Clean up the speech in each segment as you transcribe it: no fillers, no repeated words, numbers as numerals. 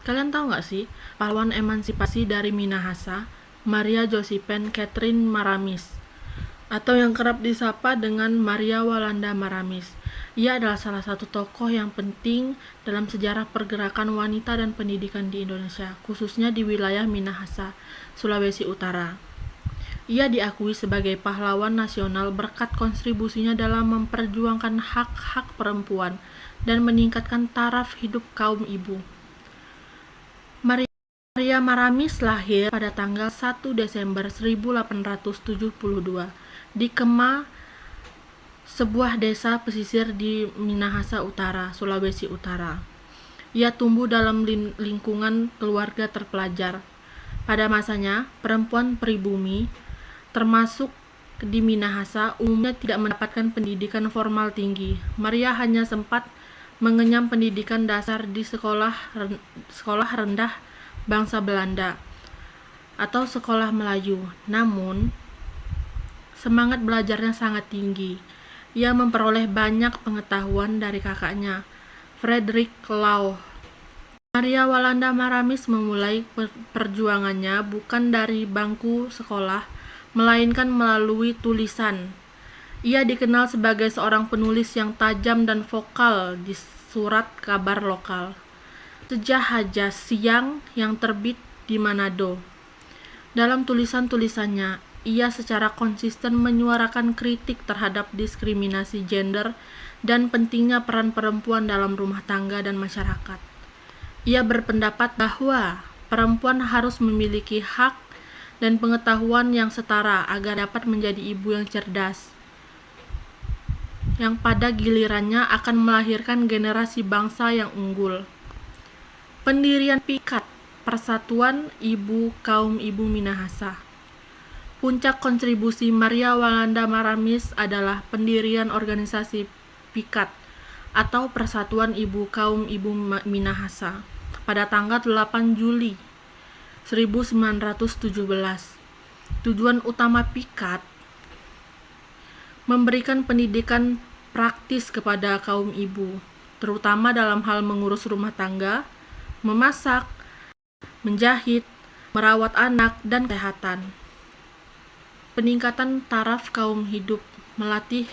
Kalian tahu nggak sih, pahlawan emansipasi dari Minahasa, Maria Josephine Catherine Maramis, atau yang kerap disapa dengan Maria Walanda Maramis. Ia adalah salah satu tokoh yang penting dalam sejarah pergerakan wanita dan pendidikan di Indonesia, khususnya di wilayah Minahasa, Sulawesi Utara. Ia diakui sebagai pahlawan nasional berkat kontribusinya dalam memperjuangkan hak-hak perempuan dan meningkatkan taraf hidup kaum ibu. Maria Maramis lahir pada tanggal 1 Desember 1872 di Kema, sebuah desa pesisir di Minahasa Utara, Sulawesi Utara. Ia tumbuh dalam lingkungan keluarga terpelajar. Pada masanya, perempuan pribumi, termasuk di Minahasa, umumnya tidak mendapatkan pendidikan formal tinggi. Maria hanya sempat mengenyam pendidikan dasar di sekolah rendah bangsa Belanda atau sekolah Melayu. Namun, semangat belajarnya sangat tinggi. Ia memperoleh banyak pengetahuan dari kakaknya, Frederick Law. Maria Walanda Maramis memulai perjuangannya bukan dari bangku sekolah, melainkan melalui tulisan. Ia dikenal sebagai seorang penulis yang tajam dan vokal di surat kabar lokal, Sejahaja Siang yang terbit di Manado. Dalam tulisan-tulisannya, ia secara konsisten menyuarakan kritik terhadap diskriminasi gender dan pentingnya peran perempuan dalam rumah tangga dan masyarakat. Ia berpendapat bahwa perempuan harus memiliki hak dan pengetahuan yang setara agar dapat menjadi ibu yang cerdas, yang pada gilirannya akan melahirkan generasi bangsa yang unggul. Pendirian PIKAT, Persatuan Ibu Kaum Ibu Minahasa. Puncak kontribusi Maria Walanda Maramis adalah pendirian organisasi PIKAT atau Persatuan Ibu Kaum Ibu Minahasa pada tanggal 8 Juli 1917. Tujuan utama PIKAT memberikan pendidikan praktis kepada kaum ibu, terutama dalam hal mengurus rumah tangga, memasak, menjahit, merawat anak, dan kesehatan. Peningkatan taraf kaum hidup, melatih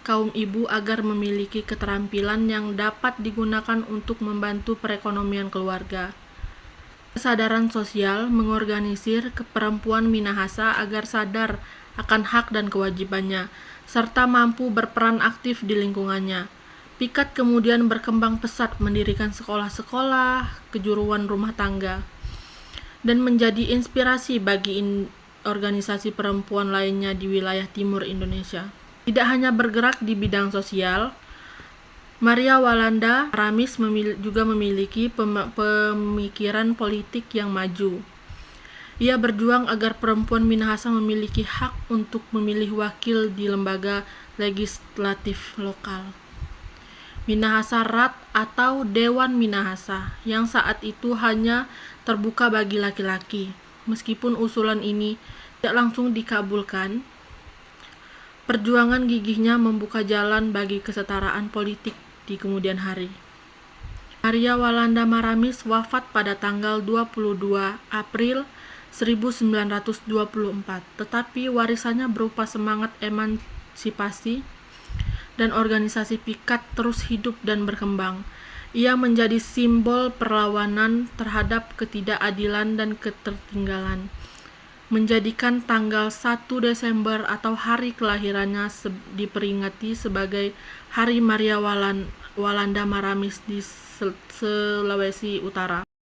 kaum ibu agar memiliki keterampilan yang dapat digunakan untuk membantu perekonomian keluarga. Kesadaran sosial mengorganisir perempuan Minahasa agar sadar akan hak dan kewajibannya, serta mampu berperan aktif di lingkungannya. PIKAT kemudian berkembang pesat mendirikan sekolah-sekolah, kejuruan rumah tangga, dan menjadi inspirasi bagi organisasi perempuan lainnya di wilayah timur Indonesia. Tidak hanya bergerak di bidang sosial, Maria Walanda Maramis juga memiliki pemikiran politik yang maju. Ia berjuang agar perempuan Minahasa memiliki hak untuk memilih wakil di lembaga legislatif lokal. Minahasa Rat atau Dewan Minahasa, yang saat itu hanya terbuka bagi laki-laki. Meskipun usulan ini tidak langsung dikabulkan, perjuangan gigihnya membuka jalan bagi kesetaraan politik di kemudian hari. Maria Walanda Maramis wafat pada tanggal 22 April 1924, tetapi warisannya berupa semangat emansipasi dan organisasi PIKAT terus hidup dan berkembang. Ia menjadi simbol perlawanan terhadap ketidakadilan dan ketertinggalan, menjadikan tanggal 1 Desember atau hari kelahirannya diperingati sebagai Hari Maria Walanda Maramis di Sulawesi Utara.